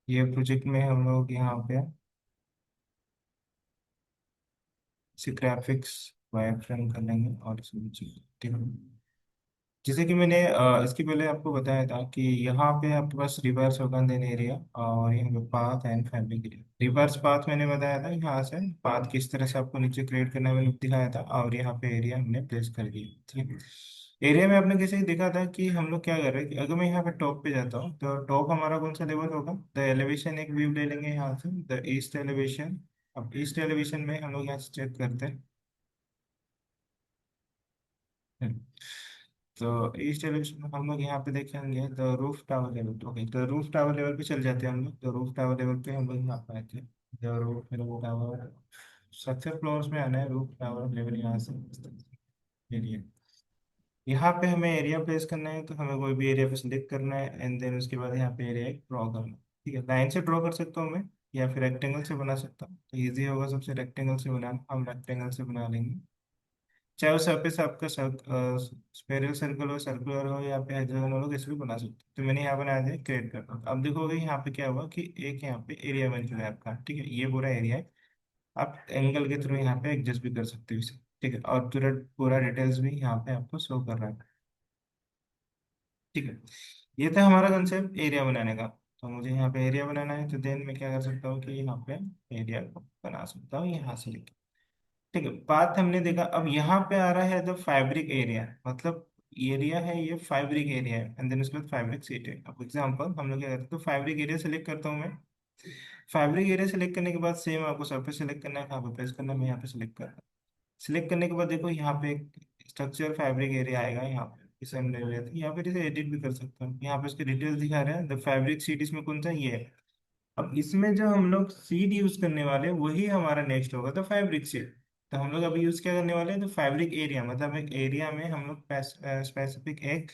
ये प्रोजेक्ट में हम लोग यहाँ पे इसे ग्राफिक्स वायर फ्रेम कर लेंगे और इसमें ठीक है। जैसे कि मैंने इसके पहले आपको बताया था कि यहाँ पे आपके पास रिवर्स होगा देन एरिया और यहाँ पे path and fabric area. Reverse path मैंने बताया था, यहाँ से पाथ किस तरह से आपको नीचे क्रिएट करना है मैंने दिखाया था, और यहाँ पे एरिया हमने प्लेस कर दिया। ठीक है। एरिया में आपने कैसे देखा था कि हम लोग क्या कर रहे हैं कि अगर मैं यहाँ पे टॉप पे जाता हूँ तो टॉप हमारा कौन सा लेवल होगा, द एलिवेशन एक व्यू ले लेंगे यहाँ से, द ईस्ट एलिवेशन। अब ईस्ट एलिवेशन में हम लोग यहाँ से चेक करते हैं। तो ईस्ट एलिवेशन में हम लोग यहाँ पे देखेंगे the roof tower level. Okay, तो रूफ टावर लेवल पे चल जाते हैं हम लोग। तो रूफ टावर लेवल पे हम लोग यहाँ पे आते हैं। The roof tower structure floors में आना है, रूफ टावर लेवल यहाँ से एरिया। यहाँ पे हमें एरिया प्लेस करना है, तो हमें कोई भी एरिया पे सिलेक्ट करना है एंड देन उसके बाद यहाँ पे एरिया ड्रॉ करना है। ठीक है, लाइन से ड्रॉ कर सकता हूँ मैं या फिर रेक्टेंगल से बना सकता हूँ। तो ईजी होगा सबसे रेक्टेंगल से बनाना, हम रेक्टेंगल से बना लेंगे। चाहे वो सरफेस आपका स्फेरिकल सर्कल हो, सर्कुलर हो या फिर हेक्सागोनल हो, कैसे भी बना सकते हो। तो मैंने यहाँ बना दिया, क्रिएट करता हूँ। अब देखोगे यहाँ पे क्या हुआ कि एक यहाँ पे एरिया बन चुका है आपका। ठीक है, ये पूरा एरिया है। आप एंगल के थ्रू यहाँ पे एडजस्ट भी कर सकते हो इसे। ठीक है, और पूरा पूरा डिटेल्स भी यहाँ पे आपको शो कर रहा है। ठीक है, ये था हमारा कंसेप्ट एरिया बनाने का। तो मुझे यहाँ पे एरिया बनाना है, तो देन मैं क्या कर सकता हूँ कि यहाँ पे एरिया को बना सकता हूँ यहाँ से लेके। ठीक है, बात हमने देखा। अब यहाँ पे आ रहा है द फैब्रिक एरिया, मतलब एरिया है ये फैब्रिक एरिया है एंड देन उसके बाद फैब्रिक सीट है। अब एग्जांपल हम लोग क्या करते हैं, तो फैब्रिक एरिया सेलेक्ट करता हूँ मैं। फैब्रिक एरिया सेलेक्ट करने के बाद सेम आपको सरफेस सेलेक्ट करना है, कहाँ पे प्रेस करना है, मैं यहाँ पे सेलेक्ट कर रहा हूँ। सिलेक्ट करने के बाद देखो यहाँ पे एक स्ट्रक्चर फैब्रिक एरिया आएगा यहाँ पे। इसे हम ले लेते हैं, या फिर इसे एडिट भी कर सकते हैं। यहाँ पे इसके डिटेल्स दिखा रहे हैं, द फैब्रिक सीट इसमें कौन सा ये है। अब इसमें जो हम लोग सीड यूज करने वाले हैं वही हमारा नेक्स्ट होगा, तो फैब्रिक सीड। तो हम लोग अभी यूज क्या करने वाले हैं, तो फैब्रिक एरिया, मतलब एक एरिया में हम लोग स्पेसिफिक एक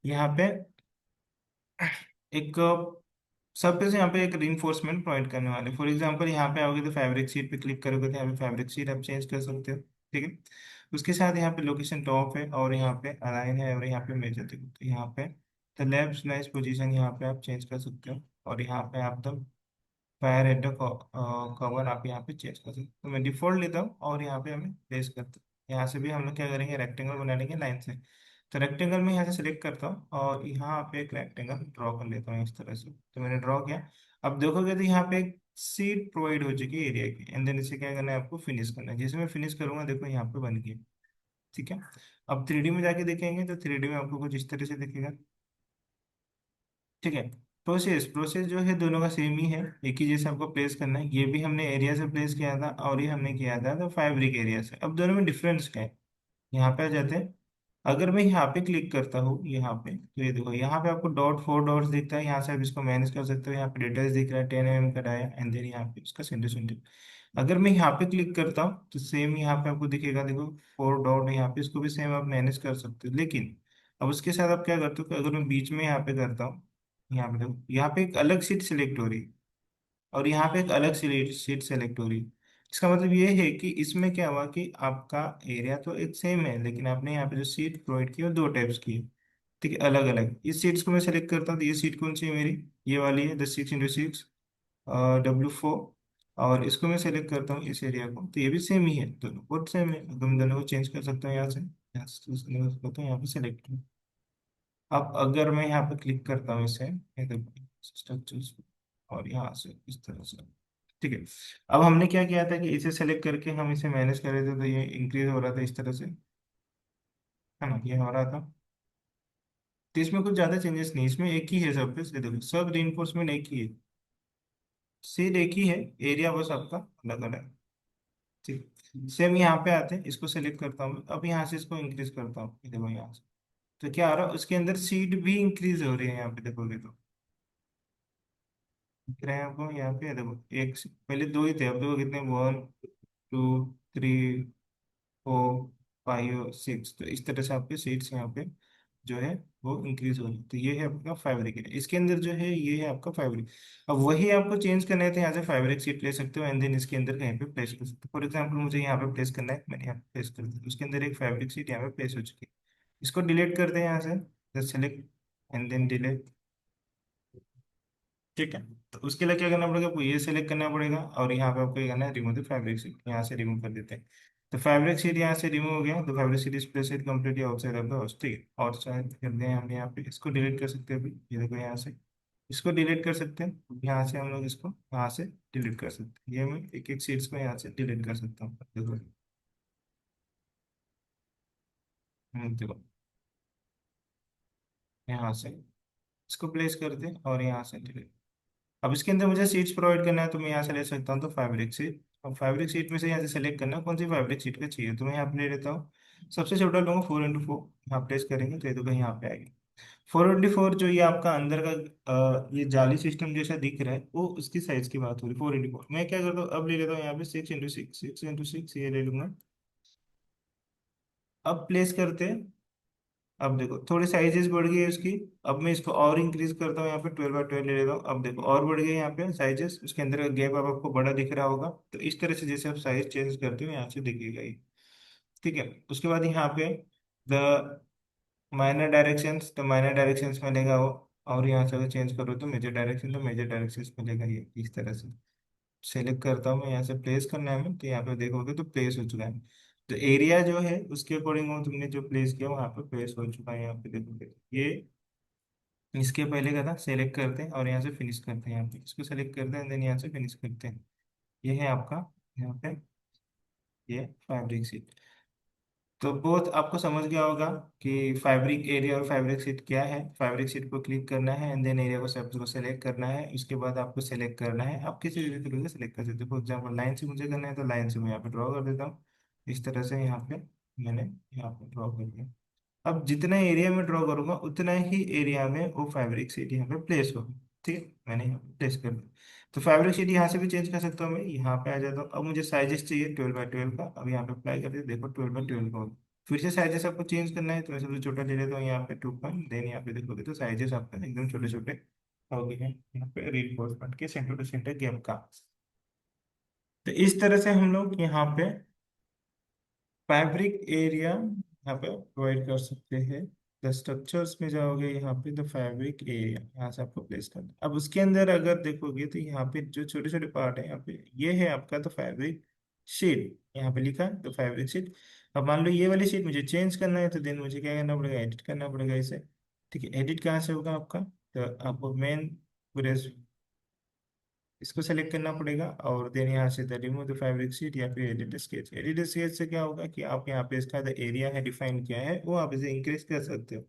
यहाँ पे एक सब पे से यहाँ पे एक रिइंफोर्समेंट प्रोवाइड करने वाले। फॉर एग्जांपल यहाँ पे आओगे तो फैब्रिक सीट पे क्लिक करोगे तो यहाँ पे फैब्रिक सीट आप चेंज कर सकते हो। ठीक है, उसके साथ यहाँ पे लोकेशन टॉप है और यहाँ पे अलाइन है और यहाँ पे मेजर देखो, तो यहाँ पे द लेफ्ट स्लाइस पोजीशन यहाँ पे आप चेंज कर सकते हो। और यहाँ पे आप the fire at the cover आप यहाँ पे चेंज कर सकते हो। तो मैं डिफॉल्ट लेता हूँ और यहाँ पे हमें प्लेस करते हैं। यहाँ से भी हम लोग क्या करेंगे, रेक्टेंगल बना लेंगे लाइन से। तो रेक्टेंगल में यहाँ से सिलेक्ट करता हूँ और यहाँ पे एक रेक्टेंगल ड्रॉ कर लेता हूँ इस तरह से। तो मैंने ड्रॉ किया। अब देखोगे तो यहाँ पे एक सीट प्रोवाइड हो चुकी है एरिया की एंड देन इसे क्या करना है, आपको फिनिश करना है। जैसे मैं फिनिश करूंगा देखो यहाँ पे बन गया। ठीक है, अब 3D में जाके देखेंगे तो 3D में आपको कुछ इस तरह से दिखेगा। ठीक है, प्रोसेस प्रोसेस जो है दोनों का सेम ही है, एक ही जैसे आपको प्लेस करना है। ये भी हमने एरिया से प्लेस किया था और ये हमने किया था तो फैब्रिक एरिया से। अब दोनों में डिफरेंस क्या है, यहाँ पे आ जाते हैं। अगर मैं यहाँ पे क्लिक करता हूँ यहाँ पे, तो ये देखो यहाँ पे आपको डॉट 4 डॉट्स दिखता है। यहाँ से आप इसको मैनेज कर सकते हो। यहाँ पे डिटेल्स दिख रहा है, 10 mm का डाया एंड देन यहाँ पे इसका सेंटर सेंटर। अगर मैं यहाँ पे क्लिक करता हूँ तो सेम यहाँ पे आपको दिखेगा, देखो 4 डॉट यहाँ पे, इसको भी सेम आप मैनेज कर सकते हो। लेकिन अब उसके साथ आप क्या करते हो कि अगर मैं बीच में यहाँ पे करता हूँ, यहाँ पे देखो यहाँ पे एक अलग सीट सिलेक्ट हो रही है और यहाँ पे एक अलग सीट सेलेक्ट हो रही है। इसका मतलब ये है कि इसमें क्या हुआ कि आपका एरिया तो एक सेम है, लेकिन आपने यहाँ पे जो सीट प्रोवाइड की है वो दो टाइप्स की है। ठीक है, अलग अलग। इस सीट्स को मैं सेलेक्ट करता हूँ, तो ये सीट कौन सी है मेरी, ये वाली है, 10 x 6 W4। और इसको मैं सेलेक्ट करता हूँ इस एरिया को, तो ये भी सेम ही है, दोनों बहुत सेम है। तो मैं दोनों को चेंज कर सकता हूँ यहाँ से, यहाँ से select करता हूँ, यहाँ पे सेलेक्ट। अब अगर मैं यहाँ पे क्लिक करता हूँ इसे, ये देखो स्ट्रक्चर्स, और यहाँ से इस तरह से। ठीक है, अब हमने क्या किया था कि इसे सेलेक्ट करके हम इसे मैनेज कर रहे थे, तो ये इंक्रीज हो रहा था इस तरह से, है ना, ये हो रहा था। तो इसमें कुछ ज्यादा चेंजेस नहीं, इसमें एक ही है सब कुछ। ये देखो सब रीइंफोर्समेंट एक ही है, सीध एक ही है, एरिया बस आपका अलग अलग। ठीक, सेम यहाँ पे आते हैं, इसको सेलेक्ट करता हूँ। अब यहाँ से इसको इंक्रीज करता हूँ, ये देखो यहाँ से। तो क्या आ रहा है, उसके अंदर सीट भी इंक्रीज हो रही है यहाँ पे देखोगे तो। दिख रहे हैं आपको यहाँ पे, देखो एक पहले दो ही थे, अब देखो कितने, 1 2 3 4 5 6। तो इस तरह से आपके सीट्स यहाँ पे जो है वो इंक्रीज हो रही है। तो ये है आपका फैब्रिक एरिया, इसके अंदर जो है ये है आपका फैब्रिक। अब वही आपको चेंज करना है तो यहाँ से फैब्रिक सीट ले सकते हो एंड देन इसके अंदर कहीं पे प्लेस कर सकते हो। फॉर एग्जाम्पल मुझे यहाँ पे प्लेस करना है, मैंने यहाँ पे प्लेस कर दिया, उसके अंदर एक फैब्रिक सीट यहाँ पे प्लेस हो चुकी है। इसको डिलीट करते हैं यहाँ से, सेलेक्ट एंड देन डिलीट। ठीक है। तो उसके लिए क्या करना पड़ेगा, आपको ये सेलेक्ट करना पड़ेगा और यहाँ पे आपको ये करना है रिमूव द फैब्रिक शीट, यहाँ से रिमूव कर देते हैं। तो फैब्रिक शीट यहाँ से रिमूव हो गया, तो fabric sheet is placed completely outside of the house. ठीक है, और शायद कर दें हम यहाँ पे, इसको डिलीट कर सकते हैं अभी, ये देखो यहाँ से इसको डिलीट कर सकते हैं, यहाँ से हम लोग इसको यहाँ से डिलीट कर सकते हैं, ये मैं एक एक शीट्स को यहाँ से डिलीट कर सकता हूँ, देखो। देखो यहाँ से इसको प्लेस कर दें और यहाँ से डिलीट। अब इसके अंदर मुझे सीट्स प्रोवाइड करना है, तो मैं यहाँ से ले सकता हूँ तो फैब्रिक सीट। अब फैब्रिक सीट में से यहाँ से सेलेक्ट करना है कौन सी फैब्रिक सीट का चाहिए, तो मैं यहाँ पे ले लेता हूँ सबसे छोटा लूँगा 4x4, यहाँ प्लेस करेंगे तो ये तो कहीं यहाँ पे आएगी 4x4। जो ये आपका अंदर का ये जाली सिस्टम जैसा दिख रहा है, वो उसकी साइज की बात हो रही है 4x4। मैं क्या करता हूँ, अब ले लेता हूँ यहाँ पे 6x6, 6x6 ये ले लूंगा। अब प्लेस करते हैं। अब देखो थोड़ी साइजेस बढ़ गई है उसकी। अब मैं इसको और इंक्रीज करता हूँ, यहाँ पे 12x12 ले लेता हूँ। अब देखो और बढ़ गई यहाँ पे साइजेस, उसके अंदर का गैप अब आपको बड़ा दिख रहा होगा। तो इस तरह से जैसे आप साइज चेंज करते हो यहाँ से दिखेगा ये। ठीक है, उसके बाद यहाँ पे द माइनर डायरेक्शंस, तो माइनर डायरेक्शंस में लेगा वो। और यहाँ से अगर चेंज करो तो मेजर डायरेक्शन, तो मेजर डायरेक्शंस में लेगा ये, इस तरह से सेलेक्ट करता हूँ मैं। यहाँ से प्लेस करना है हमें, तो यहाँ पे देखोगे तो प्लेस हो चुका है। तो एरिया जो है उसके अकॉर्डिंग वो तुमने जो प्लेस किया वहाँ पे प्लेस हो चुका है, यहाँ पे देखोगे ये। इसके पहले का था, सेलेक्ट करते हैं और यहाँ से फिनिश करते हैं, यहाँ पे इसको सेलेक्ट करते हैं देन यहाँ से फिनिश करते हैं। ये है आपका यहाँ पे ये फैब्रिक सीट। तो बहुत आपको समझ गया होगा कि फैब्रिक एरिया और फैब्रिक सीट क्या है। फैब्रिक सीट को क्लिक करना है एंड देन एरिया को सब को सेलेक्ट करना है, उसके बाद आपको सेलेक्ट करना है, आप किसी भी तरीके से सेलेक्ट कर सकते हो। फॉर एग्जाम्पल लाइन से मुझे करना है तो लाइन से मैं यहाँ पे ड्रॉ कर देता हूँ, इस तरह से यहाँ पे मैंने यहाँ पे ड्रॉ कर दिया। अब जितना एरिया में ड्रॉ करूंगा उतना ही एरिया में वो फैब्रिक शीट यहाँ पे प्लेस होगी। ठीक है, मैंने यहाँ पे प्लेस कर दिया। तो फैब्रिक शीट यहाँ से भी चेंज कर सकता हूँ, मैं यहाँ पे आ जाता हूँ। अब मुझे साइजेस चाहिए 12x12 का, अब यहाँ पे अप्लाई कर दिया, देखो 12x12 का हो गया। फिर से साइजेस आपको चेंज करना है, तो मैं सबसे छोटा ले लेता हूँ यहाँ पे 2 पॉइंट, देन यहाँ पे देखोगे तो साइजेस आपका एकदम छोटे छोटे हो गए हैं यहाँ पे रीइंफोर्समेंट के सेंटर टू सेंटर गैप का। तो इस तरह से हम लोग यहाँ पे फैब्रिक एरिया यहाँ पे प्रोवाइड कर सकते हैं। द स्ट्रक्चर्स में जाओगे, यहाँ पे द फैब्रिक एरिया यहाँ से आपको प्लेस करना है। अब उसके अंदर अगर देखोगे तो यहाँ पे जो छोटे छोटे पार्ट है, यहाँ पे ये है आपका द फैब्रिक शीट, यहाँ पे लिखा है द फैब्रिक शीट। अब मान लो ये वाली शीट मुझे चेंज करना है, तो देन मुझे क्या करना पड़ेगा, एडिट करना पड़ेगा इसे। ठीक है, एडिट कहाँ से होगा आपका, तो आपको मेन पूरे इसको सेलेक्ट करना पड़ेगा और देन यहाँ से the remove the fabric sheet या फिर एडिट स्केच। एडिट स्केच से क्या होगा कि आप यहाँ पे इसका जो एरिया है डिफाइन किया है वो आप इसे इंक्रीज कर सकते हो।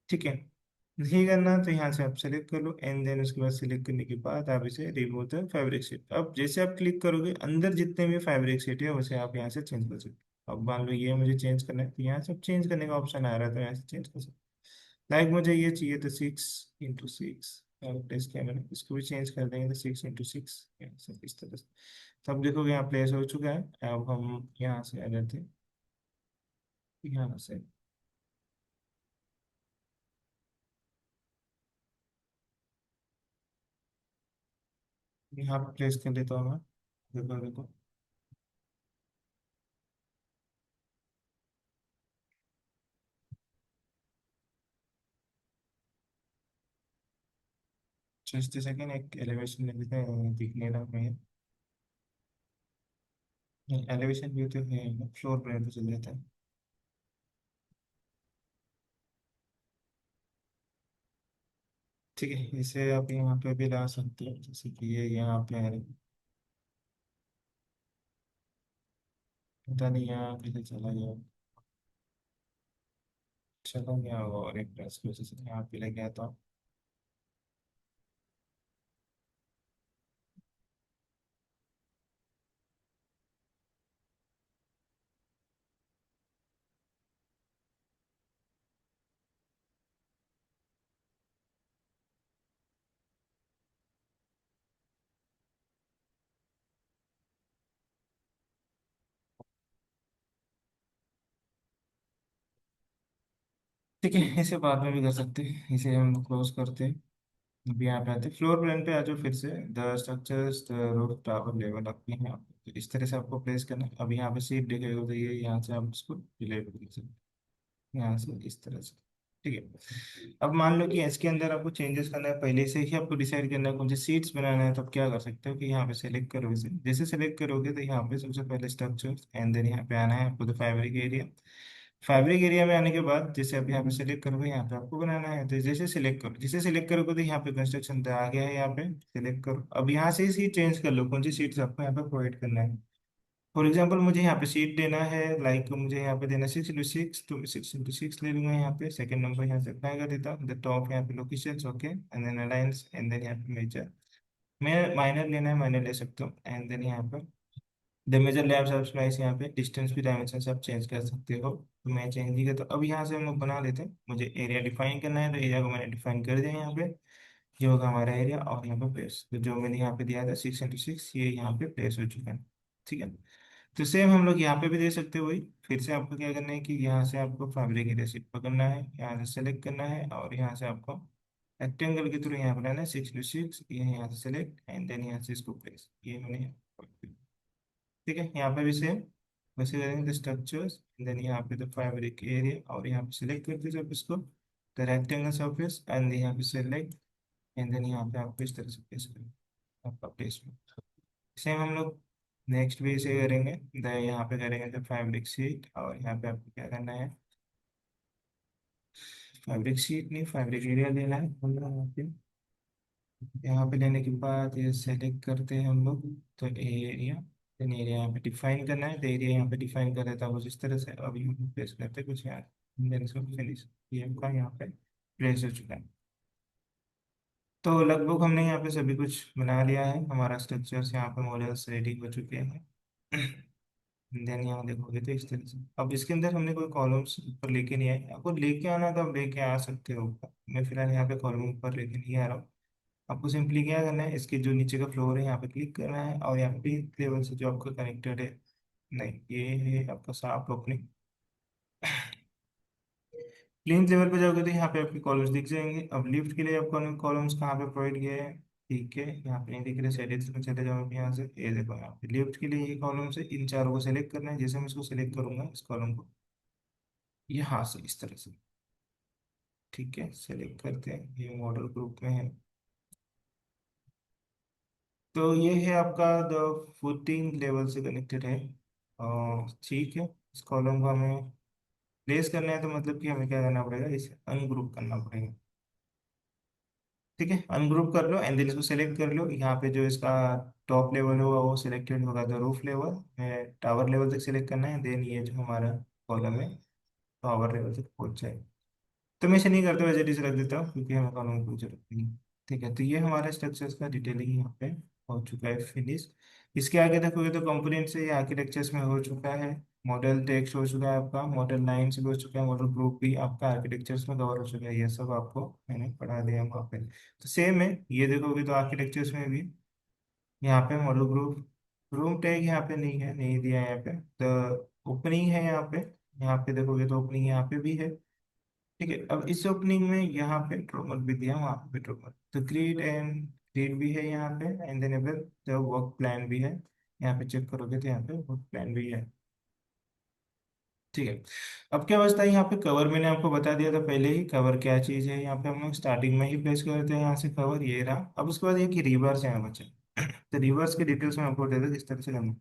ठीक है, नहीं करना तो यहाँ से आप सेलेक्ट कर लो एंड देन उसके बाद सेलेक्ट करने के बाद आप इसे रिमूव द फैब्रिक शीट। अब जैसे आप क्लिक करोगे अंदर जितने भी फैब्रिक शीट है वैसे आप यहाँ से चेंज कर सकते हो। अब मान लो ये मुझे चेंज करना है, तो यहाँ से चेंज करने का ऑप्शन आ रहा है, तो यहाँ से चेंज कर सकते हो। लाइक मुझे ये चाहिए तो 6x6 प्लेस किया मैंने, इसको भी चेंज कर देंगे तो 6x6 इस तरह से। तब देखोगे यहाँ प्लेस हो चुका है। अब हम यहाँ से आ जाते हैं, यहाँ से यहाँ पे प्लेस कर देता हूँ मैं। देखो देखो जस्ट सेकेंड, एक एलिवेशन ले लेते हैं दिखने लगा है। एलिवेशन व्यू तो है, फ्लोर प्लान पे चल जाता है। ठीक है, इसे आप यहाँ पे भी ला सकते हैं, जैसे कि ये यहाँ पे है। पता नहीं यहाँ कैसे चला गया, चला गया होगा और एक प्रेस की वजह से यहाँ पे ले गया था। ठीक है, इसे बाद में भी कर सकते हैं, इसे हम क्लोज करते हैं। अभी यहाँ पे आते हैं फ्लोर प्लान पे आ जाओ फिर से। The structures the roof tower level आपके हैं यहाँ पे, तो इस तरह से आपको प्लेस करना है। अभी यहाँ पे सीट दिखेगा तो ये यहाँ से आप इसको डिलीट कर सकते हैं, यहाँ से इस तरह से। ठीक है। अब मान लो कि इसके अंदर आपको चेंजेस करना है, पहले से ही आपको डिसाइड करना है कौन सी सीट्स बनाना है, तो आप क्या कर सकते हो कि यहाँ पे सेलेक्ट करो इसे। जैसे सेलेक्ट करोगे तो यहाँ पे सबसे पहले स्ट्रक्चर एंड देन यहाँ पे आना है आपको, तो फैब्रिक एरिया। फैब्रिक एरिया में आने के बाद जैसे आप यहाँ पे सेलेक्ट करोगे, यहाँ पे आपको बनाना है, तो जैसे सेलेक्ट करोगे तो यहाँ पे कंस्ट्रक्शन आ गया है, यहाँ पे सेलेक्ट करो। अब यहाँ से ही चेंज कर लो कौन सी सीट्स आपको यहाँ पे प्रोवाइड करना है। फॉर एग्जाम्पल मुझे यहाँ पे सीट देना है, लाइक मुझे यहाँ पे देना 6x6, तो 6x6 ले लूंगा यहाँ पे। सेकंड नंबर यहाँ से अप्लाई कर देता हूँ, द टॉप यहाँ पे location, okay, and then alliance, and then यहाँ पे मेजर। मैं माइनर लेना है, माइनर ले सकता हूँ, एंड देन यहाँ पर the major labs of slice, यहाँ पे डिस्टेंस भी डायमेंशन से आप चेंज कर सकते हो, तो मैं चेंज नहीं करता। अब यहाँ से हम लोग बना लेते हैं, मुझे एरिया डिफाइन करना है, तो एरिया को मैंने डिफाइन कर दिया यहाँ पे। ये होगा हमारा एरिया, और यहाँ पे प्लेस, तो जो मैंने यहाँ पे दिया था 6x6, ये यहाँ पे प्लेस हो चुका है। ठीक है। तो सेम हम लोग यहाँ पे भी दे सकते हैं वही। फिर से आपको क्या करना है कि यहाँ से आपको फैब्रिक एरिया सीट पकड़ना है, यहाँ से सेलेक्ट करना है, और यहाँ से आपको रेक्टेंगल के थ्रू यहाँ बनाना है 6x6, ये यहाँ से सेलेक्ट, एंड देन यहाँ से इसको प्लेस, ये मैंने। ठीक है, यहाँ पे भी सेम वैसे करेंगे, द स्ट्रक्चर्स, देन यहाँ पे द फैब्रिक एरिया, और यहाँ पे सिलेक्ट कर दीजिए आप इसको, द रेक्टेंगल सरफेस, एंड यहाँ पे सेलेक्ट, एंड देन यहाँ पे आपको इस तरह से प्लेस करें आपका प्लेसमेंट। सेम हम लोग नेक्स्ट भी इसे करेंगे, यहाँ पे करेंगे द फैब्रिक शीट, और यहाँ पे आपको क्या करना है, फैब्रिक शीट नहीं, फैब्रिक एरिया लेना है हम लोग यहाँ पे। यहाँ पे लेने के बाद ये सेलेक्ट करते हैं हम लोग, तो एरिया, देन एरिया यहाँ पे डिफाइन करना है, तो एरिया यहाँ पे डिफाइन कर देता है कुछ इस तरह से। अब यहाँ पे प्लेस करते हैं कुछ यहाँ, देन इसको फिनिश, ये आपका यहाँ पे प्लेस हो चुका है। तो लगभग हमने यहाँ पे सभी कुछ बना लिया है, हमारा स्ट्रक्चर्स यहाँ पे मॉडल्स रेडी हो चुके हैं। देन यहाँ देखोगे तो इस तरह से, अब इसके अंदर हमने कोई कॉलम्स ऊपर लेके नहीं आए, आपको लेके आना तो आप लेके आ सकते हो ऊपर। मैं फिलहाल यहाँ पे कॉलम ऊपर लेके नहीं आ रहा हूँ। आपको सिंपली क्या करना है, इसके जो नीचे का फ्लोर है यहाँ पे क्लिक करना है, और यहाँ पे लेवल से जो आपका कनेक्टेड है, नहीं ये है आपका साफ ओपनिंग। प्लेन लेवल पे जाओगे तो यहाँ पे आपके कॉलम्स दिख जाएंगे। अब लिफ्ट के लिए आपको कॉलम्स कहाँ पे प्रोवाइड किया है, ठीक है, यहाँ पे नहीं दिख रहे, सेटिंग्स में चले जाओ यहाँ से, ये देखो यहाँ पे लिफ्ट के लिए ये कॉलम्स है, इन चारों को सेलेक्ट करना है। जैसे मैं इसको सेलेक्ट करूंगा इस कॉलम को, यहाँ से इस तरह से, ठीक है, सेलेक्ट करते हैं, ये मॉडल ग्रुप में है। तो ये है आपका द फुटिंग लेवल से कनेक्टेड है, और ठीक है, इस कॉलम को हमें प्लेस करना है, तो मतलब कि हमें क्या करना पड़ेगा, इसे अनग्रुप करना पड़ेगा। ठीक है, अनग्रुप कर लो, एंड देन इसको सेलेक्ट कर लो। यहाँ पे जो इसका टॉप लेवल होगा वो सिलेक्टेड होगा, द रूफ लेवल में टावर लेवल तक सिलेक्ट करना है, देन ये जो हमारा कॉलम है टावर लेवल तक पहुंच जाए। तो मैं इसे नहीं करता, वैसे इसे रख देता हूँ क्योंकि हमें कॉलम की जरूरत नहीं है। ठीक है, तो ये हमारे स्ट्रक्चर्स का डिटेलिंग यहाँ पे हो चुका है फिनिश। इसके आगे देखोगे तो कंपोनेंट से ये आर्किटेक्चर्स में हो चुका है, मॉडल टेक्स्ट हो चुका है आपका, मॉडल लाइन्स भी हो चुका है, मॉडल ग्रुप भी आपका आर्किटेक्चर्स में कवर हो चुका है, ये सब आपको मैंने पढ़ा दिया वहाँ पे। तो सेम है, ये देखोगे तो आर्किटेक्चर्स में भी यहाँ पे मॉडल ग्रुप, रूम टैग यहाँ पे नहीं है, नहीं दिया है यहाँ पे। तो ओपनिंग है यहाँ पे, यहाँ पे देखोगे तो ओपनिंग यहाँ पे भी है। ठीक है, अब इस ओपनिंग में यहाँ पे ट्रोमर भी दिया, वहाँ पे ट्रोमर, तो ग्रिड एंड ग्रिड भी है यहाँ पे, एंड देन जो वर्क प्लान भी है, यहाँ पे चेक करोगे तो यहाँ पे वर्क प्लान भी है। ठीक है। अब क्या बचता है यहाँ पे, कवर मैंने आपको बता दिया था पहले ही, कवर क्या चीज़ है, यहाँ पे हम लोग स्टार्टिंग में ही प्लेस करते हैं, यहाँ से कवर ये रहा। अब उसके बाद ये कि रिवर्स है बच्चे, तो रिवर्स की डिटेल्स में आपको दे दो किस तरह से करना है।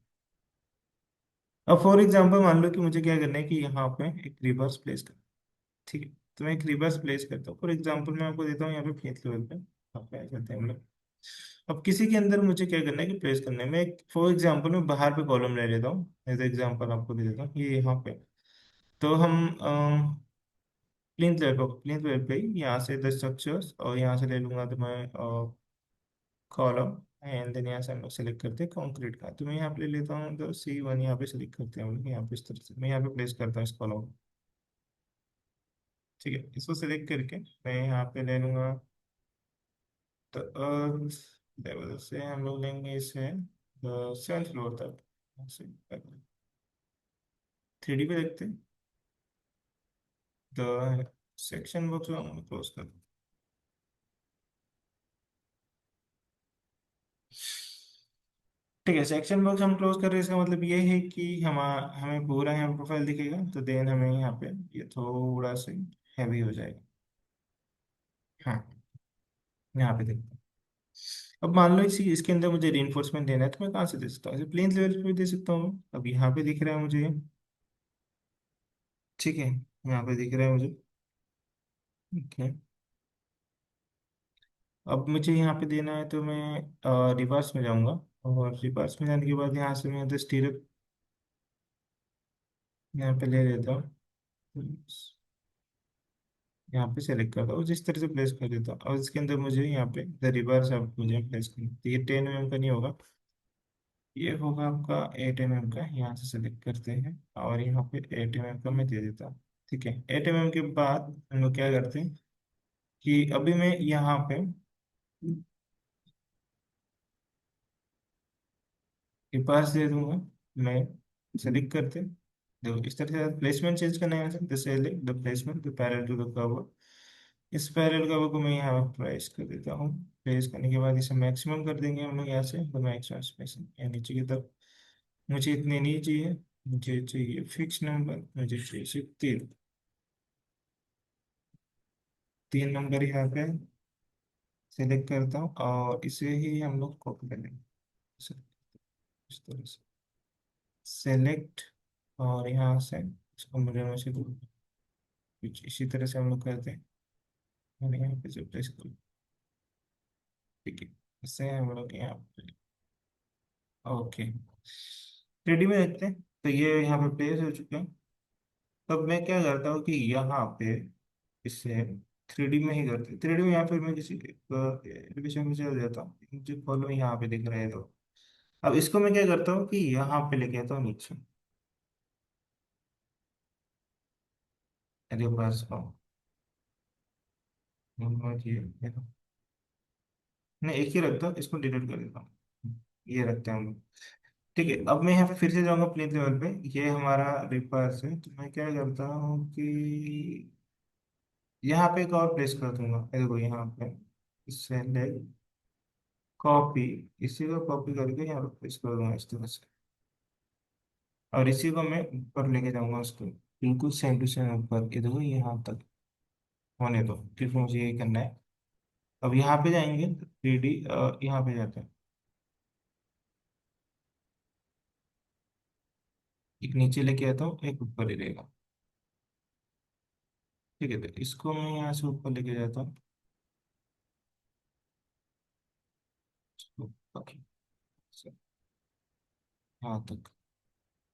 अब फॉर एग्जाम्पल मान लो कि मुझे क्या करना है कि यहाँ पे एक रिवर्स प्लेस करना है। ठीक है, तो मैं एक रिवर्स प्लेस करता हूँ, फॉर एग्जाम्पल मैं आपको देता हूँ यहाँ पे 5th लेवल पे, आप क्या करते हैं हम लोग। अब किसी के अंदर मुझे क्या करना है कि प्लेस करना है, मैं फॉर एग्जाम्पल मैं बाहर पे कॉलम ले लेता हूँ, एज एग्जाम्पल आपको दे देता हूँ ये यहाँ पे। तो हम प्लिंथ लेवल पे ही यहाँ से द स्ट्रक्चर्स, और यहाँ से ले लूंगा तो मैं कॉलम, एंड देन यहाँ से हम लोग सेलेक्ट करते हैं कंक्रीट का, तो मैं यहाँ पे ले लेता हूँ, तो C1 यहाँ पे सेलेक्ट करते हैं हम लोग, यहाँ पे इस तरह से मैं यहाँ पे प्लेस करता हूँ इस कॉलम को। ठीक है, इसको सेलेक्ट करके मैं यहाँ पे ले लूंगा, तो अर्थ लेवल से हम लोग लेंगे इसे 7th फ्लोर तक। 3D पे देखते हैं, तो सेक्शन बॉक्स हम क्लोज कर दें। ठीक है, सेक्शन बॉक्स हम क्लोज कर रहे हैं, इसका मतलब ये है कि हमें पूरा यहाँ प्रोफाइल दिखेगा, तो देन हमें यहाँ पे ये थोड़ा सा हैवी हो जाएगा। हाँ, यहाँ पे देखते हैं। अब मान लो इसी इसके अंदर मुझे रीइंफोर्समेंट देना है, तो मैं कहाँ से दे सकता हूँ? प्लेन लेवल पे भी दे सकता हूँ। अब यहाँ पे दिख रहा है मुझे, ठीक है, यहाँ पे दिख रहा है मुझे। ओके, अब मुझे यहाँ पे देना है, तो मैं रिवर्स में जाऊंगा। और रिवर्स में जाने के बाद यहाँ से मैं स्टीरअप यहाँ पे ले लेता हूँ। यहाँ पे सेलेक्ट करता हूँ, जिस तरह से प्लेस कर देता हूँ। और इसके अंदर मुझे यहाँ पे द रिवर्स अब मुझे प्लेस करना है। तो ये 10 mm का नहीं होगा, ये होगा आपका 8 mm का। यहाँ से सेलेक्ट करते हैं और यहाँ पे 8 mm का मैं दे देता हूँ। ठीक है, 8 mm के बाद हम लोग क्या करते हैं कि अभी मैं यहाँ पे के पास दे दूंगा। मैं सेलेक्ट करते, देखो इस तरह से प्लेसमेंट चेंज करना है। The select the placement the parallel to the cover. इस पैरेलल कवर को मैं यहाँ प्लेस कर देता हूँ। प्लेस करने के बाद इसे मैक्सिमम कर देंगे हम लोग यहाँ से, तो मैक्सिमम स्पेसिंग या नीचे की तरफ। मुझे इतने नहीं चाहिए, मुझे चाहिए फिक्स नंबर, मुझे चाहिए सिर्फ 3 नंबर यहाँ पे सेलेक्ट करता हूँ और इसे ही हम लोग कॉपी कर लेंगे। इस तरह से सेलेक्ट, और यहाँ से इसको मिरर से कुछ इसी तरह से हम लोग करते हैं। और यहाँ पे जो प्लेस करो, ठीक है, इससे हम लोग यहाँ पे ओके रेडी में देखते हैं। तो ये यहाँ पे प्लेस हो चुके हैं। तब मैं क्या करता हूँ कि यहाँ पे इसे 3D में ही करते, 3D में यहाँ पे मैं किसी एप्लीकेशन में चल जाता हूँ, मुझे फॉलो यहाँ पे दिख रहा है। तो अब इसको मैं क्या करता हूँ कि यहाँ पे लेके आता हूँ नीचे। अरे बस नहीं, एक ही रखता हूँ, इसको डिलीट कर देता हूँ। ये रखते हैं हम लोग। ठीक है, अब मैं यहाँ पे फिर से जाऊंगा प्लेन लेवल पे। ये हमारा रिपर्स है, तो मैं क्या करता हूँ कि यहाँ पे एक और प्लेस कर दूंगा। ये देखो यहाँ पे सेलेक्ट कॉपी, इसी को कॉपी करके यहाँ पे प्लेस कर दूंगा इस तरह से। और इसी को मैं ऊपर लेके जाऊंगा उसको, बिल्कुल सेम टू सेम ऊपर। ये देखो यहाँ तक होने दो, क्योंकि मुझे ये करना है। अब यहाँ पे जाएंगे 3D, यहाँ पे जाते हैं। एक नीचे लेके आता हूँ, एक ऊपर ही रहेगा। ठीक है, तो इसको मैं यहाँ से ऊपर लेके जाता हूँ। ओके, यहाँ तक।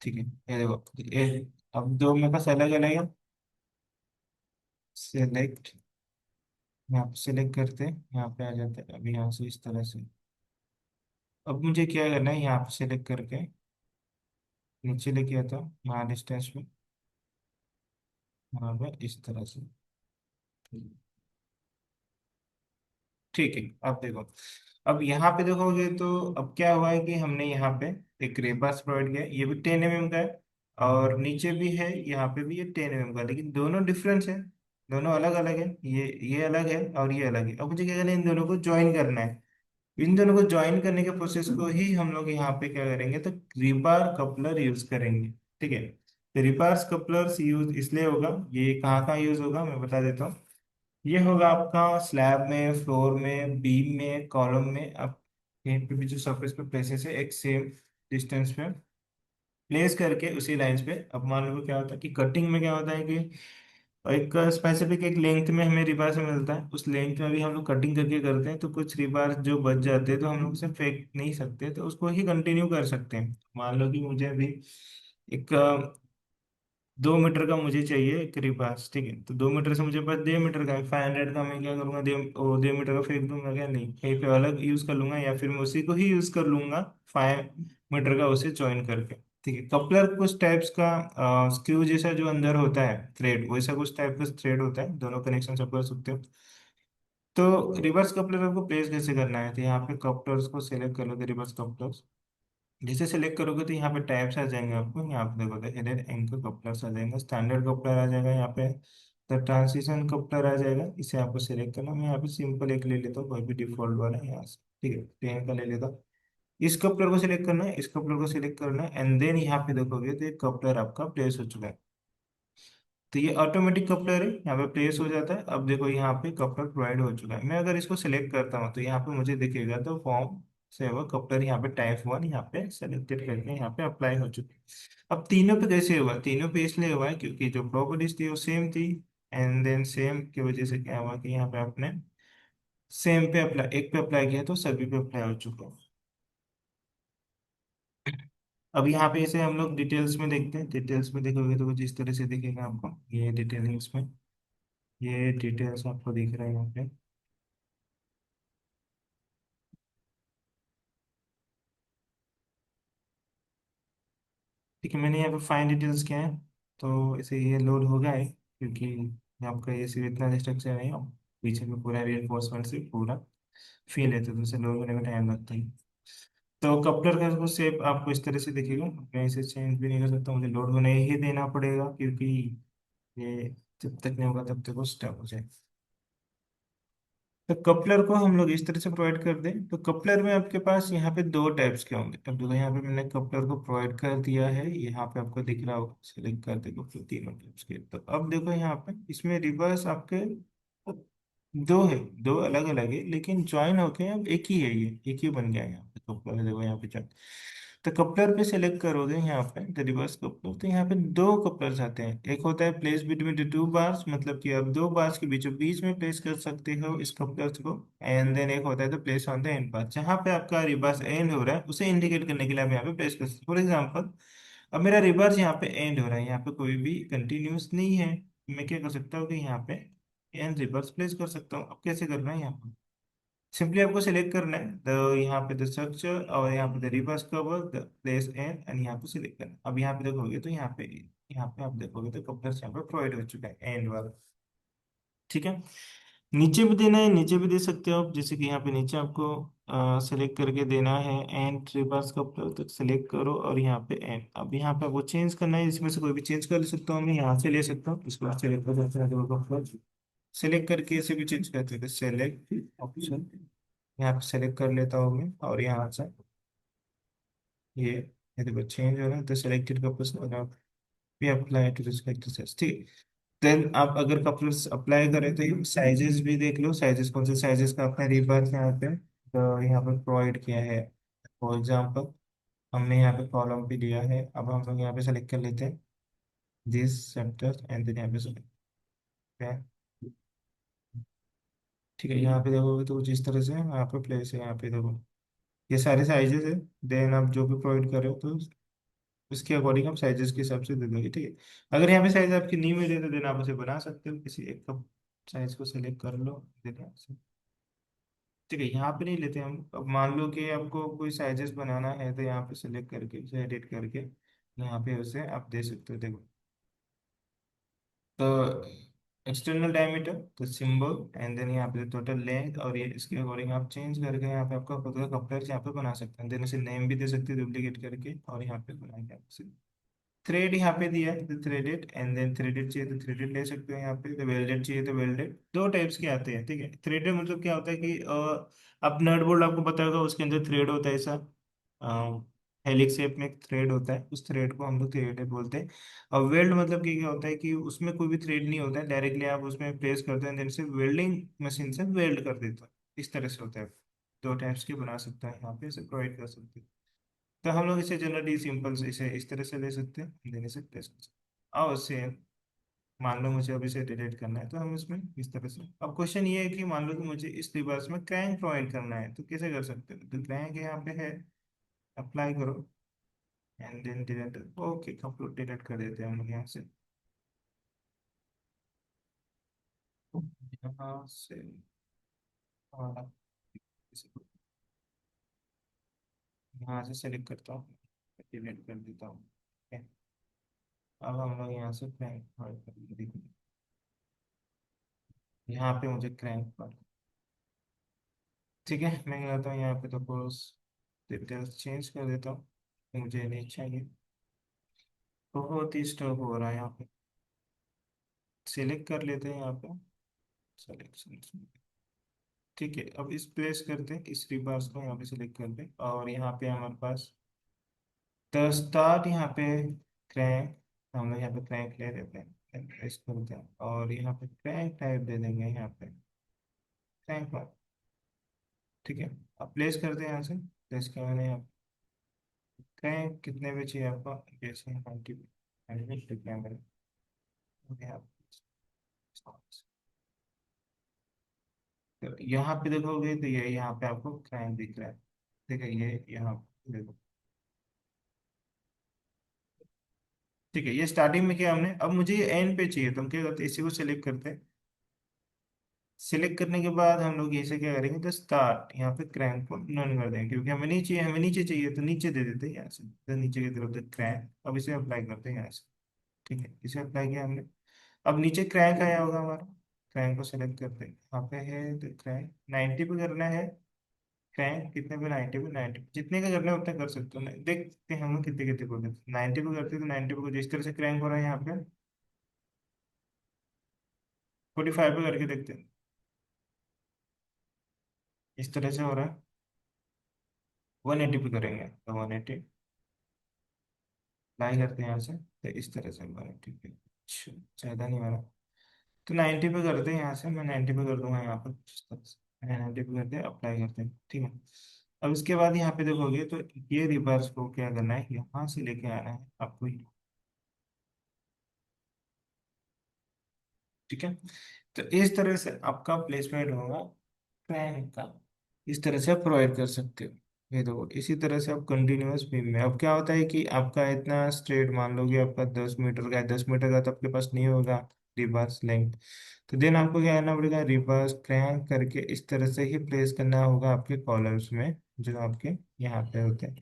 ठीक है, ये देखो ये। अब दो मेरे पास अलग अलग है। सेलेक्ट, यहाँ पे सेलेक्ट करते हैं, यहाँ पे आ जाते हैं। अभी यहाँ से इस तरह से। अब मुझे क्या करना है, यहाँ पे सेलेक्ट करके नीचे लेके आता हूँ, यहाँ डिस्टेंस में, यहाँ पे इस तरह से। ठीक है, अब देखो, अब यहाँ पे देखोगे तो अब क्या हुआ है कि हमने यहाँ पे एक रेबास प्रोवाइड किया है। ये भी 10 mm का है, और नीचे भी है, यहाँ पे भी ये 10 mm का, लेकिन दोनों डिफरेंस है। दोनों अलग अलग है, ये अलग है और ये अलग है। अब मुझे क्या करना है, इन दोनों को ज्वाइन करना है। इन दोनों को ज्वाइन करने के प्रोसेस को ही हम लोग यहाँ पे क्या करेंगे, तो रिबार कपलर यूज करेंगे। ठीक है, तो रिबार कपलर्स यूज इसलिए होगा, ये कहाँ कहाँ यूज होगा मैं बता देता हूँ। ये होगा आपका स्लैब में, फ्लोर में, बीम में, कॉलम में। आप कहीं पे भी जो सरफेस पे प्लेसेस है, एक सेम डिस्टेंस पे प्लेस करके उसी लाइंस पे। अब मान लो क्या होता है कि कटिंग में क्या होता है कि एक स्पेसिफिक एक लेंथ में हमें रिबार से मिलता है, उस लेंथ में भी हम लोग कटिंग करके करते हैं। तो कुछ रिबार जो बच जाते हैं तो हम लोग उसे फेंक नहीं सकते, तो उसको ही कंटिन्यू कर सकते हैं। मान लो कि मुझे अभी एक 2 मीटर का मुझे चाहिए करीब पास। ठीक है, तो 2 मीटर से मुझे पास 1.5 मीटर का है, 500 का। मैं क्या करूंगा, 2 मीटर का फेंक दूंगा क्या? नहीं, कहीं पे अलग यूज कर लूंगा, या फिर मैं उसी को ही यूज कर लूंगा 5 मीटर का, उसे ज्वाइन करके। ठीक है, कपलर कुछ टाइप्स का स्क्रू जैसा जो अंदर होता है थ्रेड, वैसा कुछ टाइप का थ्रेड होता है, दोनों कनेक्शन सब कर सकते हो। तो रिवर्स कपलर आपको प्लेस कैसे करना है, तो यहाँ पे कपलर्स को सिलेक्ट कर लो, रिवर्स कपलर्स। जिसे सिलेक्ट करोगे तो यहाँ पे टाइप्स आ जाएंगे आपको। यहाँ पे देखो, हेडर एंकर कपलर्स आ जाएंगे, स्टैंडर्ड कपलर आ जाएगा, यहाँ पे द ट्रांजिशन कपलर आ जाएगा। इसे आपको सिलेक्ट करना। मैं यहाँ पे सिंपल एक ले लेता हूँ, कोई भी डिफॉल्ट वाला है यहाँ से। ठीक है, 10 का ले लेता हूँ। इस कपलर को सिलेक्ट करना है, इस कपलर को सिलेक्ट करना है, एंड देन यहाँ पे देखोगे तो एक कपलर आपका प्लेस हो चुका है। तो ये ऑटोमेटिक कपलर है, यहाँ पे प्लेस हो जाता है। अब देखो यहाँ पे कपलर प्रोवाइड हो चुका है। मैं अगर इसको सिलेक्ट करता हूँ तो यहाँ पे मुझे दिखेगा, तो फॉर्म से वो कपलर यहाँ पे टाइप 1 यहाँ पे सेलेक्टेड करके यहाँ पे अप्लाई हो चुके हैं। अब तीनों पे कैसे हुआ? तीनों पे इसलिए हुआ है क्योंकि जो प्रॉपर्टीज थी वो सेम थी, एंड देन सेम की वजह से क्या हुआ कि यहाँ पे आपने सेम पे अप्लाई, एक पे अप्लाई किया तो सभी पे अप्लाई हो चुका है। अब यहाँ पे इसे हम लोग डिटेल्स में देखते हैं। डिटेल्स में देखोगे तो कुछ इस तरह से दिखेगा आपको, ये डिटेलिंग्स में ये डिटेल्स आपको दिख रहा है यहाँ पे। ठीक है, मैंने यहाँ पे फाइन डिटेल्स किया है, तो इसे ये लोड हो गया है क्योंकि आपका ये सिर्फ इतना स्ट्रक्चर है, और पीछे में पूरा रेनफोर्समेंट से पूरा फील है, तो इसे लोड होने में टाइम लगता है। तो कपलर का वो शेप आपको इस तरह से दिखेगा। मैं इसे चेंज भी नहीं कर सकता, मुझे लोड होने ही देना पड़ेगा क्योंकि ये जब तक नहीं होगा तब तक वो स्टक हो जाए। तो कपलर को हम लोग इस तरह से प्रोवाइड कर दें, तो कपलर में आपके पास यहाँ पे दो टाइप्स के होंगे। अब देखो यहाँ पे मैंने कपलर को प्रोवाइड कर दिया है, यहाँ पे आपको दिख रहा होगा, सिलेक्ट कर दे कपलर तीनों टाइप्स के। तो अब देखो यहाँ पे इसमें रिवर्स आपके दो है, दो अलग अलग है, लेकिन ज्वाइन होके अब एक ही है, ये एक ही बन गया है यहाँ पे कपलर। देखो यहाँ पे ज्वाइन, तो कपलर पे सेलेक्ट करोगे यहाँ पे द रिवर्स कपलर, तो यहाँ पे दो कपलर्स आते हैं। एक होता है place between the two bars, मतलब कि आप दो बार्स के बीचों बीच में प्लेस कर सकते हो इस कपलर्स को। एंड देन एक होता है the place on the end bar, जहाँ पे आपका रिवर्स एंड हो रहा है उसे इंडिकेट करने के लिए आप यहाँ पे प्लेस कर सकते हो। फॉर एग्जाम्पल, अब मेरा रिवर्स यहाँ पे एंड हो रहा है, यहाँ पे कोई भी कंटिन्यूस नहीं है, मैं क्या कर सकता हूँ कि यहाँ पे एंड रिवर्स प्लेस कर सकता हूँ। अब कैसे करना है यहाँ पे, सिंपली आपको सिलेक्ट करना है द, यहाँ पे द स्ट्रक्चर, और यहाँ पे the reverse cover the place and यहाँ पे सिलेक्ट करना है। अब यहाँ पे देखोगे तो यहाँ पे आप देखोगे तो कपलर्स यहाँ पे प्रोवाइड हो चुका है एंड वाला। ठीक है, नीचे भी देना है, नीचे भी दे सकते हो आप, जैसे कि यहाँ पे नीचे आपको सेलेक्ट करके देना है एंड रिवर्स कपलर, तक सेलेक्ट करो और यहाँ पे एंड। अब यहाँ पे आपको चेंज करना है, इसमें से कोई भी चेंज कर सकता हूँ, मैं यहाँ से ले सकता हूँ, इसको सेलेक्ट कर सेलेक्ट करके इसे भी चेंज करते हैं, सेलेक्ट ऑप्शन यहाँ पे सेलेक्ट कर लेता हूँ मैं, और यहाँ से ये ये देखो चेंज हो रहा है, तो सेलेक्टेड कपल्स भी अप्लाई टू सिलेक्टेड सेल्स। ठीक है, देन आप अगर कपल्स अप्लाई करें तो ये साइजेस भी देख लो, साइजेस कौन से साइजेस का आपने रिबर्थ यहाँ पे तो यहाँ पे प्रोवाइड किया है। फॉर एग्जाम्पल, हमने यहाँ पे कॉलम भी दिया है, अब हम लोग यहाँ पे सेलेक्ट कर लेते हैं दिस सेक्टर एंड देन यहाँ पे सेलेक्ट है। ठीक है, यहाँ पे देखोगे तो कुछ इस तरह से यहाँ पे प्लेस है, यहाँ पे देखो ये सारे साइजेस है। देन आप जो भी प्रोवाइड कर रहे हो तो उसके अकॉर्डिंग आप साइजेस के हिसाब से दे दोगे। ठीक है, अगर यहाँ पे साइज आपकी नहीं मिले तो देन आप उसे बना सकते हो, किसी एक कप साइज को सेलेक्ट कर लो देन से। ठीक है, यहाँ पे नहीं लेते हम। अब मान लो कि आपको कोई साइजेस बनाना है तो यहाँ पे सेलेक्ट करके उसे एडिट करके यहाँ पे उसे आप दे सकते हो। देखो, तो एक्सटर्नल डायमीटर, तो सिंबल, एंड देन यहाँ पे टोटल लेंथ, और ये इसके अकॉर्डिंग आप चेंज करके यहाँ पे आपका खुद का कपलर यहाँ पे बना सकते हैं। देन इसे नेम भी दे सकते हैं डुप्लीकेट करके, और यहाँ पे बनाएंगे आप। थ्रेड यहाँ पे दिया है तो थ्रेडेड, एंड देन थ्रेडेड चाहिए तो थ्रेडेड ले सकते हो यहाँ पे, तो वेल्डेड चाहिए तो वेल्डेड। दो टाइप्स के आते हैं। ठीक है, थ्रेडेड मतलब क्या होता है कि अब नट बोल्ट आपको पता होगा, उसके अंदर थ्रेड होता है ऐसा हेलिक्स शेप में एक थ्रेड होता है, उस थ्रेड को हम लोग थ्रेडेड बोलते हैं। और वेल्ड मतलब कि क्या होता है कि उसमें कोई भी थ्रेड नहीं होता है, डायरेक्टली आप उसमें प्लेस करते हैं, देन से वेल्डिंग मशीन से वेल्ड कर देता है। इस तरह से होता है, दो टाइप्स के बना सकता है यहाँ पे, इसे प्रोवाइड कर सकते हैं। तो हम लोग इसे जनरली सिंपल से इसे इस तरह से ले सकते हैं, देने से प्लेस कर सकते हैं। और उससे मान लो मुझे अब इसे डिलीट करना है तो हम इसमें इस तरह से। अब क्वेश्चन ये है कि मान लो कि मुझे इस रिवर्स में क्रैंक प्रोवाइड करना है, तो कैसे कर सकते हो? तो क्रैंक यहाँ पे है, अप्लाई करो and then delete. Okay, complete delete कर देते हैं हम लोग यहाँ से। यहाँ से और यहाँ से सेलेक्ट करता हूँ, डिलीट कर देता हूँ। ठीक है, अब हम लोग यहाँ से क्रैंक प्रोवाइड करेंगे। यहाँ पे मुझे क्रैंक, ठीक है, मैं कहता हूँ यहाँ पे तो बस डिटेल्स चेंज कर देता हूँ, मुझे नहीं चाहिए। बहुत ही स्टॉप हो रहा है यहाँ पे, सिलेक्ट कर लेते हैं यहाँ पे, सिलेक्शन। ठीक है, अब इस प्लेस करते हैं, इस रिबार्स को यहाँ पे सिलेक्ट कर दें, और यहाँ पे हमारे पास द स्टार्ट यहाँ पे क्रैंक, हम लोग यहाँ पे क्रैंक ले लेते हैं। प्रेस करते हैं और यहाँ पे क्रैंक टाइप दे देंगे यहाँ पे क्रैंक पर। ठीक है, अब प्लेस करते हैं यहाँ से, प्लेस करने यहाँ क्रैंक कितने पे चाहिए आपको, जैसे 90 पे कैमरे तो यहाँ पे देखोगे तो ये यहाँ पे आपको क्रैंक दिख रहा है। ठीक है, ये यहाँ पे देखो। ठीक है, ये स्टार्टिंग में किया हमने, अब मुझे ये एंड पे चाहिए तो हम क्या करते हैं, इसी को सिलेक्ट करते हैं। सिलेक्ट करने के बाद हम लोग ऐसे क्या करेंगे, तो स्टार्ट यहाँ पे क्रैंक को नॉन कर देंगे, क्योंकि हमें नीचे चाहिए तो नीचे दे देते हैं यहाँ से, तो नीचे की तरफ से क्रैंक, अब इसे अप्लाई करते हैं यहाँ से। ठीक है, इसे अप्लाई किया हमने। अब नीचे क्रैंक आया होगा हमारा, क्रैंक को सेलेक्ट करते हैं, यहाँ पे है तो क्रैंक 90 पे करना है। क्रैंक कितने पे, 90 पे, 90 जितने का करना है उतना कर सकते हो ना, देखते हैं हम लोग कितने कितने को देते 90 पे करते हैं तो 90 पे जिस तरह से क्रैंक हो रहा है यहाँ पे 45 पे करके देखते हैं, इस तरह से हो रहा है। 180 पे करेंगे तो 180 अप्लाई करते हैं यहाँ से, तो इस तरह से 180 पे, अच्छा, ज़्यादा नहीं हो रहा, तो 90 पे करते हैं यहाँ से, मैं 90 पे कर दूंगा यहाँ पर इस तरह से। 90 पे करते हैं, अप्लाई करते हैं, ठीक है। अब इसके बाद यहाँ पे देखोगे तो ये रिवर्स को क्या करना है, यहाँ से लेके आना है आपको, ठीक है। तो इस तरह से आपका प्लेसमेंट होगा ट्रैक का, इस तरह से आप प्रोवाइड कर सकते हो। ये देखो, इसी तरह से आप कंटिन्यूअस बीम में, अब क्या होता है कि आपका इतना स्ट्रेट, मान लो कि आपका 10 मीटर का है, 10 मीटर का तो आपके पास नहीं होगा रिवर्स लेंथ, तो देन आपको क्या करना पड़ेगा, रिवर्स क्रैंक करके इस तरह से ही प्लेस करना होगा आपके कॉलम्स में, जो आपके यहाँ पे होते हैं।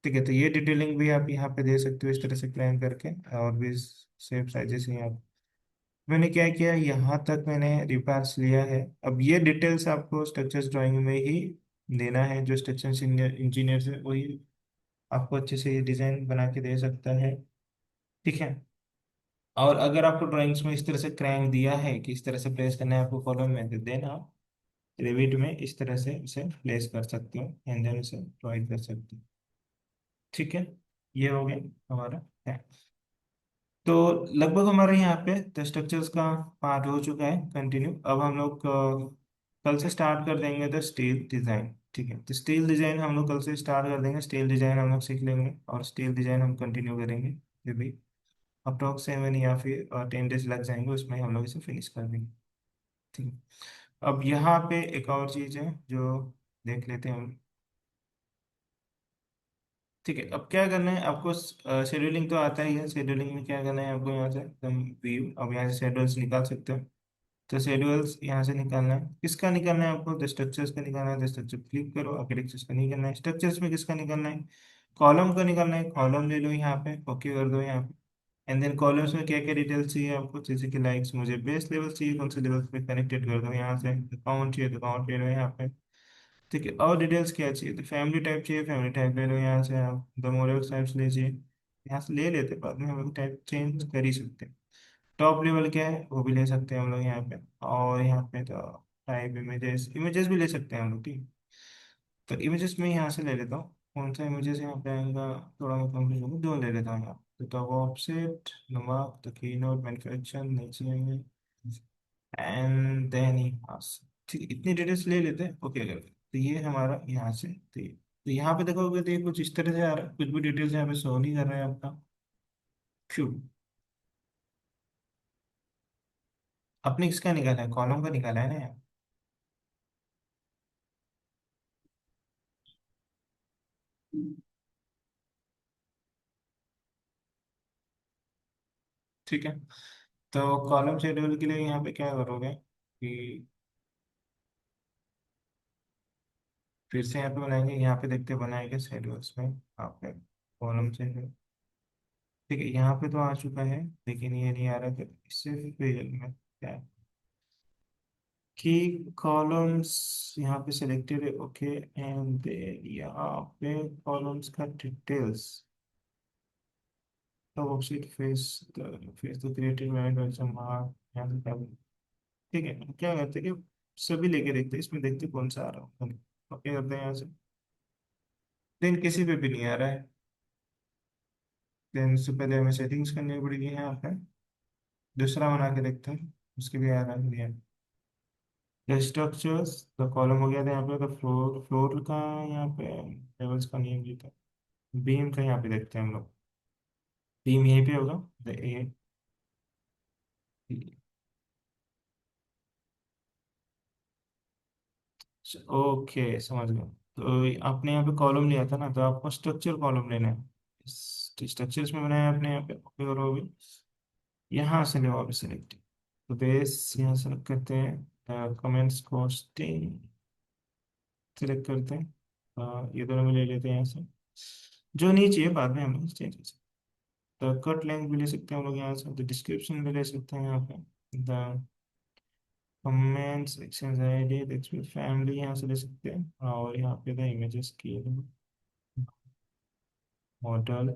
ठीक है, तो ये डिटेलिंग भी आप यहाँ पे दे सकते हो इस तरह से क्रैंक करके, और भी सेम साइजेस हैं आप। मैंने क्या किया, यहाँ तक मैंने रिपार्स लिया है, अब ये डिटेल्स आपको स्ट्रक्चर्स ड्राइंग में ही देना है, जो स्ट्रक्चर इंजीनियर से वही आपको अच्छे से ये डिजाइन बना के दे सकता है। ठीक है, और अगर आपको ड्राइंग्स में इस तरह से क्रैंक दिया है कि इस तरह से प्लेस करना है आपको कॉलम में, तो देन आप रिविट में इस तरह से इसे प्लेस कर सकते हो एंड देन इसे ड्राइंग कर सकते हो। ठीक है, ये हो गया हमारा है। तो लगभग हमारे यहाँ पे द स्ट्रक्चर्स का पार्ट हो चुका है कंटिन्यू। अब हम लोग कल से स्टार्ट कर देंगे द स्टील डिजाइन। ठीक है, तो स्टील डिजाइन हम लोग कल से स्टार्ट कर देंगे, स्टील डिजाइन हम लोग सीख लेंगे और स्टील डिजाइन हम कंटिन्यू करेंगे। ये भी अप्रोक्स 7 या फिर 10 डेज लग जाएंगे, उसमें हम लोग इसे फिनिश कर देंगे। ठीक है, अब यहाँ पे एक और चीज़ है जो देख लेते हैं हम। ठीक है, अब क्या करना है आपको, शेड्यूलिंग तो आता ही है, शेड्यूलिंग में क्या करना है आपको, यहाँ से एकदम व्यू, अब यहाँ से शेड्यूल्स निकाल सकते हो। तो शेड्यूल्स यहाँ से निकालना है, किसका निकालना है आपको, द स्ट्रक्चर्स का निकालना है, द स्ट्रक्चर क्लिक करो, आर्किटेक्चर्स का नहीं करना है, स्ट्रक्चर्स में किसका निकालना है, कॉलम का निकालना है, कॉलम ले लो यहाँ पे, ओके कर दो यहाँ पे। एंड देन कॉलम्स में क्या क्या डिटेल्स चाहिए आपको, जैसे कि लाइक्स, मुझे बेस लेवल चाहिए, कौन से लेवल पे कनेक्टेड कर दो यहाँ से, अकाउंट चाहिए तो अकाउंट ले लो यहाँ पे। ठीक है, और डिटेल्स क्या चाहिए, तो फैमिली टाइप चाहिए, फैमिली टाइप ले लो यहाँ से, आप द मोरल टाइप्स लीजिए, यहाँ से ले लेते, बाद में हम लोग टाइप चेंज कर ही सकते हैं। टॉप लेवल क्या है वो भी ले सकते हैं हम लोग यहाँ पे, और यहाँ पे तो टाइप इमेजेस, इमेजेस भी ले सकते हैं हम लोग, ठीक। तो इमेजेस में यहाँ से ले लेता हूँ, कौन सा इमेजेस यहाँ पे आएगा, थोड़ा मैं कंफ्यूज हूँ, दो ले लेता हूँ यहाँ। तो टॉप ऑफसेट, नमक, द की नोट, मैन्युफैक्चर, नीचे आएंगे एंड देन यहाँ से। ठीक है, इतनी डिटेल्स ले लेते हैं, ओके करके, तो ये हमारा यहाँ से, तो यहाँ पे देखोगे तो ये कुछ इस तरह से आ रहा है, कुछ भी डिटेल्स यहाँ पे शो नहीं कर रहा है आपका, क्यों। आपने किसका निकाला है, कॉलम का निकाला है ना यहाँ। ठीक है, तो कॉलम शेड्यूल के लिए यहाँ पे क्या करोगे कि फिर से यहाँ पे बनाएंगे, यहाँ पे देखते बनाएंगे शेड्यूल्स में, यहाँ पे कॉलम शेड्यूल। ठीक है, यहाँ पे तो आ चुका है, लेकिन ये नहीं आ रहा, तो इससे फिर में क्या है कि कॉलम्स यहाँ पे सिलेक्टेड है, ओके, एंड यहाँ पे कॉलम्स का डिटेल्स, तो worksheet face, face the creative mind और सम आर्ट, यहाँ से क्या। ठीक है, हम क्या करते हैं कि सभी लेके देखते हैं, इसमें देखते हैं कौन सा आ रहा है, ओके करते हैं यहाँ से। देन किसी पे भी नहीं आ रहा है, देन उससे पहले हमें सेटिंग्स करनी पड़ेगी यहाँ पे। दूसरा बना के देखते हैं, उसके भी आ रहा है। द स्ट्रक्चर्स, द कॉलम हो गया था यहाँ पे, द फ्लोर, फ्लोर का यहाँ पे लेवल्स का नियम भी था। बीम का यहाँ पे देखते हैं हम लोग। बीम यहीं पे होगा, द ए। ओके, समझ गया। तो आपने यहाँ पे कॉलम लिया था ना, तो आपको स्ट्रक्चर कॉलम लेना है। स्ट्रक्चर्स में बनाया आपने यहाँ पे, ओके करो अभी। यहाँ से लो अभी सिलेक्ट। तो बेस यहाँ सेलेक्ट करते हैं, कमेंट्स कॉस्टिंग सिलेक्ट करते हैं। ये दोनों में ले लेते हैं यहाँ से। जो नीचे है बाद में हम लोग चेंज कर सकते हैं। तो कट लेंथ भी ले सकते हैं हम लोग यहाँ से, तो डिस्क्रिप्शन भी ले सकते हैं यहाँ पे। द कमेंट सेक्शन आईडी देखिए फैमिली यहाँ से ले सकते हैं, और यहाँ पे द इमेजेस की मॉडल।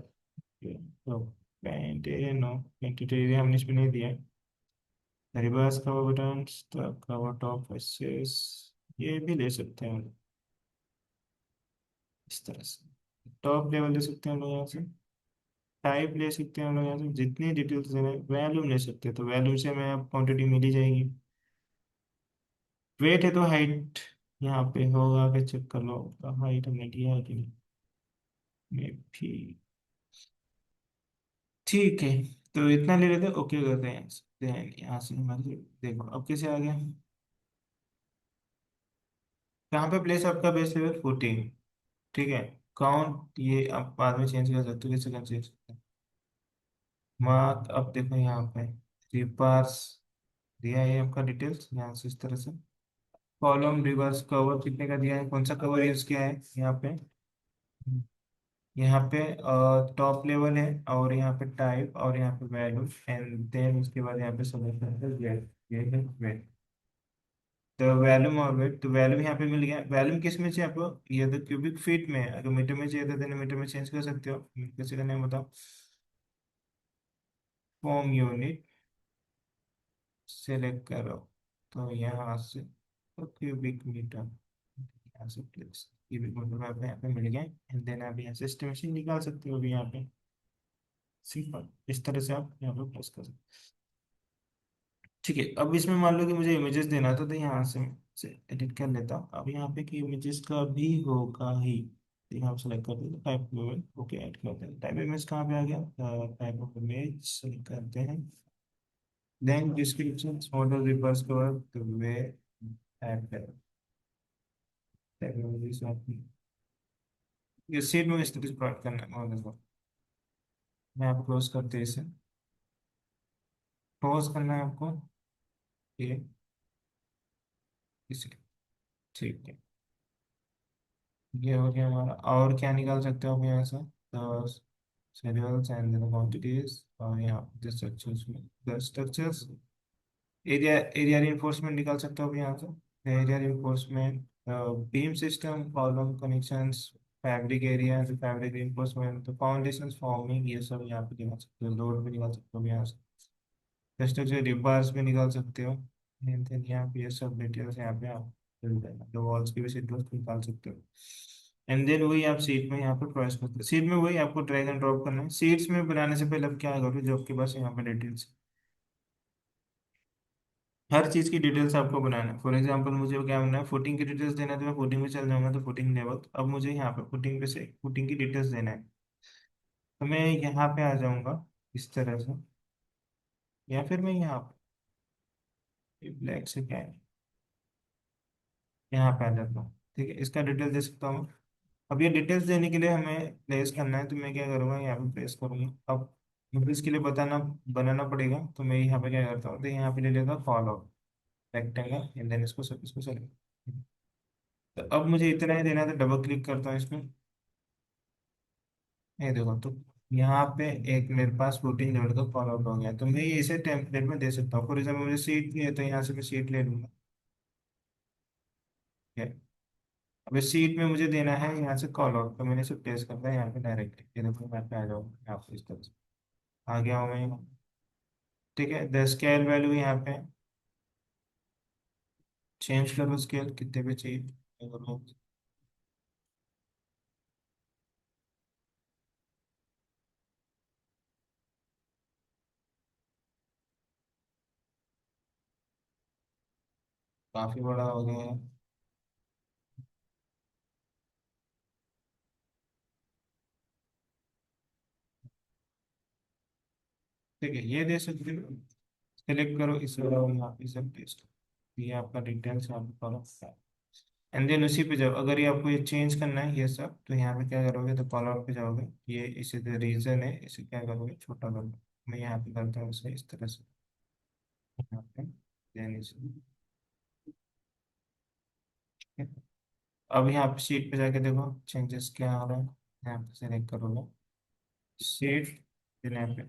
तो paint area no, paint area हमने इसमें नहीं दिया है। Reverse cover button, cover top faces, ये भी ले सकते हैं हम लोग इस तरह से। टॉप लेवल ले सकते हैं हम लोग यहाँ से। टाइप ले सकते हैं हम लोग यहाँ से, जितनी डिटेल्स देना है। वैल्यूम ले सकते हैं, तो वैल्यूम से हमें अब क्वांटिटी मिल ही जाएगी। वेट है तो हाइट यहाँ पे होगा, कि चेक कर लो हाइट हमने किया है कि नहीं। मे भी ठीक है। तो इतना ले लेते हैं, ओके करते हैं यहाँ से हमारे। देखो अब कैसे आ गया। यहाँ पे प्लेस आपका बेस लेवल 14। ठीक है। काउंट ये आप बाद में चेंज कर सकते हो, किसी का चेंज। मार्क अब देखो यहाँ पे रिवर्स दिया है आपका डिटेल्स यहाँ से इस तरह से। कॉलम रिवर्स कवर कितने का दिया है, कौन सा कवर यूज किया है यहाँ पे। यहाँ पे टॉप लेवल है, और यहाँ पे टाइप, और यहाँ पे वैल्यू, एंड देन उसके बाद यहाँ पे सॉल्यूशन ये है वेट। तो वैल्यूम और वेट, तो वैल्यूम यहाँ पे मिल गया। वैल्यूम किस में चाहिए आपको, ये तो क्यूबिक फीट में है। अगर मीटर में चाहिए तो देन मीटर में चेंज कर सकते हो। कैसे करना है बताओ। फॉर्म यूनिट सेलेक्ट करो, तो यहाँ से तो क्यूबिक मीटर, यहाँ से प्लेस क्यूबिक मीटर में आपको यहाँ पे मिल गया। एंड देन आप यहाँ से एस्टिमेशन निकाल सकते हो अभी यहाँ पे। सिंपल इस तरह से आप यहाँ पे प्लस कर सकते हो। ठीक है, अब इसमें मान लो कि मुझे इमेजेस देना था, तो यहाँ से एडिट कर लेता हूँ। अब यहाँ पे कि इमेजेस का भी होगा ही, तो यहाँ सेलेक्ट कर देते टाइप इमेज, ओके ऐड कर देते। टाइप इमेज कहाँ पे आ गया, टाइप ऑफ इमेज सेलेक्ट करते हैं। Then description model reverse cover the way add कर टेक्नोलॉजी। ये सीट में इस तरह से प्रोवाइड करना है मॉडल को। मैं आपको क्लोज करते हैं इसे, क्लोज करना है आपको ये इसे। ठीक है, ये हो गया हमारा। और क्या निकाल सकते हो आप यहाँ से, तो शेड्यूल्स एंड क्वांटिटीज, और यहाँ पे स्ट्रक्चर्स में the structures. Area, area reinforcement निकाल सकते हो आप यहाँ से। Area reinforcement, beam system, column connections, fabric area, fabric reinforcement, तो फाउंडेशन फॉर्मिंग, ये सब यहाँ पे निकाल सकते हो। लोड भी निकाल सकते हो यहाँ से। स्ट्रक्चर रिबार्स भी निकाल सकते हो। And then यहाँ पे ये सब डिटेल्स यहाँ पे आप फिल करना, तो वॉल्स की भी डिटेल्स निकाल सकते हो। एंड देन वही आप सीट में यहाँ पे क्रॉस करते हो। सीट में वही आपको ड्रैग एंड ड्रॉप करना है। सीट्स में बनाने से पहले आप क्या करोगे, जो आपके पास यहाँ पे डिटेल्स, हर चीज़ की डिटेल्स आपको बनाना है। फॉर एग्जांपल मुझे क्या बनना है, फुटिंग की डिटेल्स देना है, तो मैं फुटिंग में चल जाऊंगा, तो फुटिंग लेवल। अब मुझे यहाँ पे फुटिंग पे से फुटिंग की डिटेल्स देना है, तो मैं यहाँ पे आ जाऊंगा इस तरह से, या फिर मैं यहाँ पे ब्लैक से क्या है, यहाँ पे आ जाता हूँ। ठीक है, इसका डिटेल दे सकता हूँ। अब ये डिटेल्स देने के लिए हमें प्लेस करना है, तो मैं क्या करूँगा, यहाँ पे प्लेस करूँगा। अब मुझे इसके लिए बताना बनाना पड़ेगा, तो मैं यहाँ पे क्या करता हूँ, तो यहाँ पे ले लेता हूँ फॉलो रेक्टेंगल, एंड देन इसको सेलेक्ट। तो अब मुझे इतना ही देना है, तो डबल क्लिक करता हूँ इसमें। ये देखो, तो यहाँ पे एक मेरे पास 14 लेवल का फॉलो आउट हो गया, तो मैं ये इसे टेम्पलेट में दे सकता हूँ। फॉर एग्जाम्पल मुझे सीट की है, तो यहाँ से मैं सीट ले लूंगा। ठीक है, अब इस सीट में मुझे देना है यहाँ से कॉल आउट, तो मैंने इसे प्लेस करना है यहाँ पे डायरेक्टली। ये देखो मैं पे आ जाऊँ यहाँ पे इस तरह से, आ गया हूँ मैं। ठीक है, द स्केल वैल्यू यहाँ पे चेंज करो, स्केल कितने पे चाहिए अगर वो। काफी बड़ा हो गया है। ठीक है, ये दे सकते हो। सेलेक्ट करो इस वाला यहाँ पे सब टेस्ट, ये आपका डिटेल्स यहाँ पे करो। एंड देन उसी पे जाओ, अगर ये आपको ये चेंज करना है ये सब, तो यहाँ पे क्या करोगे, तो कॉल आउट पे जाओगे, ये इसे रीजन है, इसे क्या करोगे, छोटा करोगे। मैं यहाँ पे करता हूँ इसे इस तरह से, यहाँ पे then इसे, ठीक है? अब यहाँ पे शीट पे जाके देखो चेंजेस क्या आ रहा है। यहाँ पे सेलेक्ट करोगे शीट, फिर यहाँ पे